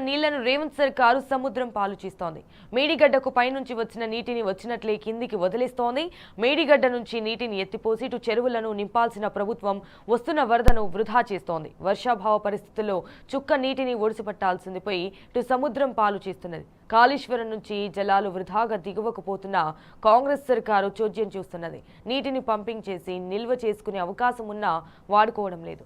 నీళ్లను రేవంత్ సర్కారు సముద్రం పాలు చేస్తోంది. మేడిగడ్డకు పైనుంచి వచ్చిన నీటిని వచ్చినట్లే కిందికి వదిలేస్తోంది. మేడిగడ్డ నుంచి నీటిని ఎత్తిపోసి ఇటు చెరువులను నింపాల్సిన ప్రభుత్వం వస్తున్న వరదను వృధా చేస్తోంది. వర్షాభావ పరిస్థితుల్లో చుక్క నీటిని ఒడిసిపట్టాల్సింది పోయి ఇటు సముద్రం పాలు చేస్తున్నది. కాళేశ్వరం నుంచి జలాలు వృధాగా దిగువకు పోతున్న కాంగ్రెస్ సర్కారు చోద్యం చూస్తున్నది. నీటిని పంపింగ్ చేసి నిల్వ చేసుకునే అవకాశం ఉన్నా వాడుకోవడం లేదు.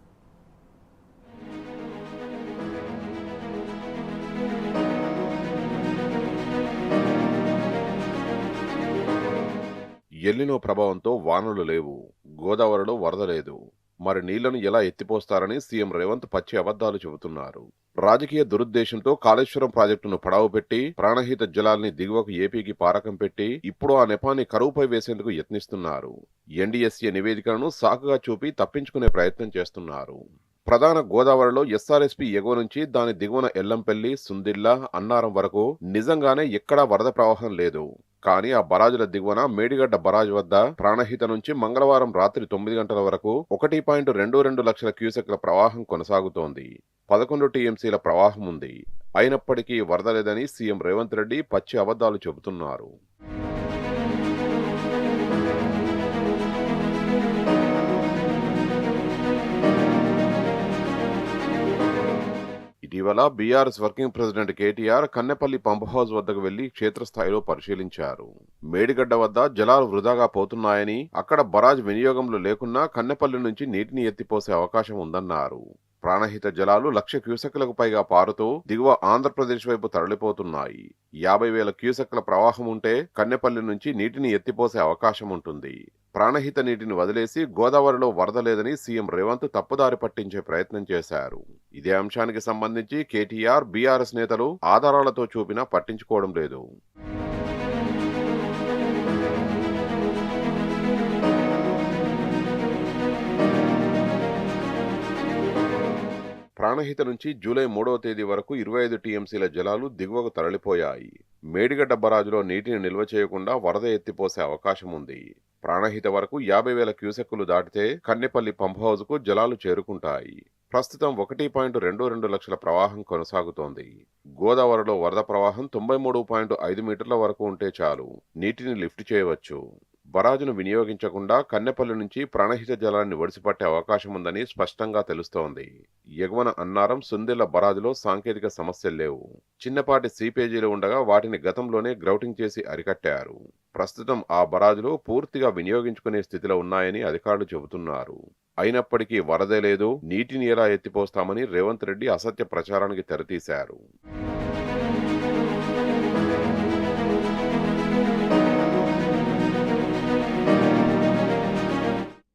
ఎల్లినో ప్రభావంతో వానలు లేవు, గోదావరిలో వరద లేదు. మరి నీళ్లను ఎలా ఎత్తిపోస్తారని సీఎం రేవంత్ పచ్చి అబద్ధాలు చెబుతున్నారు. రాజకీయ దురుద్దేశంతో కాళేశ్వరం ప్రాజెక్టును పడావు పెట్టి ప్రాణహిత జలాల్ని దిగువకు ఏపీకి పారకం పెట్టి ఇప్పుడు ఆ నెపాన్ని కరువుపై వేసేందుకు యత్నిస్తున్నారు. ఎన్డీఎస్ఏ నివేదికలను సాకుగా చూపి తప్పించుకునే ప్రయత్నం చేస్తున్నారు. ప్రధాన గోదావరిలో ఎస్ఆర్ఎస్పీ ఎగువ నుంచి దాని దిగువన ఎల్లంపల్లి, సుందిళ్ల, అన్నారం వరకు నిజంగానే ఎక్కడా వరద ప్రవాహం లేదు. కానీ ఆ బరాజుల దిగువన మేడిగడ్డ బరాజు వద్ద ప్రాణహిత నుంచి మంగళవారం రాత్రి 9 గంటల వరకు 1.22 లక్షల క్యూసెక్ల ప్రవాహం కొనసాగుతోంది. 11 టీఎంసీల ప్రవాహం ఉంది. అయినప్పటికీ వరద లేదని సీఎం రేవంత్ రెడ్డి పచ్చి అబద్ధాలు చెబుతున్నారు. ఇటీవల BRS working president KTR Kannepalli pump house వద్దకు వెళ్లి క్షేత్రస్థాయిలో పరిశీలించారు. మేడిగడ్డ వద్ద జలాలు వృధాగా పోతున్నాయని, అక్కడ బరాజ్ వినియోగంలో లేకున్నా కన్నెపల్లి నుంచి నీటిని ఎత్తిపోసే అవకాశం ఉందన్నారు. ప్రాణహిత జలాలు 1,00,000 క్యూసెక్లకు పైగా పారుతూ దిగువ ఆంధ్రప్రదేశ్ వైపు తరలిపోతున్నాయి. 50,000 క్యూసెక్ల ప్రవాహం ఉంటే కన్నెపల్లి నుంచి నీటిని ఎత్తిపోసే అవకాశం ఉంటుంది. ప్రాణహిత నీటిని వదిలేసి గోదావరిలో వరద లేదని సీఎం రేవంత్ తప్పుదారి పట్టించే ప్రయత్నం చేశారు. ఇదే అంశానికి సంబంధించి కేటీఆర్, బీఆర్ఎస్ నేతలు ఆధారాలతో చూపినా పట్టించుకోవడం లేదు. ప్రాణహిత నుంచి జూలై 3వ తేదీ వరకు 25 టీఎంసీల జలాలు దిగువకు తరలిపోయాయి. మేడిగడ్డ బరాజులో నీటిని నిల్వ చేయకుండా వరద ఎత్తిపోసే అవకాశం ఉంది. ప్రాణహిత వరకు 50,000 క్యూసెక్కులు దాటితే కన్నెపల్లి పంప్ హౌజ్ కు జలాలు చేరుకుంటాయి. ప్రస్తుతం 1.22 లక్షల ప్రవాహం కొనసాగుతోంది. గోదావరిలో వరద ప్రవాహం 93.5 మీటర్ల వరకు ఉంటే చాలు, నీటిని లిఫ్ట్ చేయవచ్చు. బరాజును వినియోగించకుండా కన్నెపల్లి నుంచి ప్రాణహిత జలాన్ని ఒడిసిపట్టే అవకాశం ఉందని స్పష్టంగా తెలుస్తోంది. ఎగువన అన్నారం, సుందిళ్ల బరాజులో సాంకేతిక సమస్యలు లేవు. చిన్నపాటి సీపేజీలు ఉండగా వాటిని గతంలోనే గ్రౌటింగ్ చేసి అరికట్టారు. ప్రస్తుతం ఆ బరాజులు పూర్తిగా వినియోగించుకునే స్థితిలో ఉన్నాయని అధికారులు చెబుతున్నారు. అయినప్పటికీ వరదే లేదు, నీటిని ఎలా ఎత్తిపోస్తామని రేవంత్ రెడ్డి అసత్య ప్రచారానికి తెరతీశారు.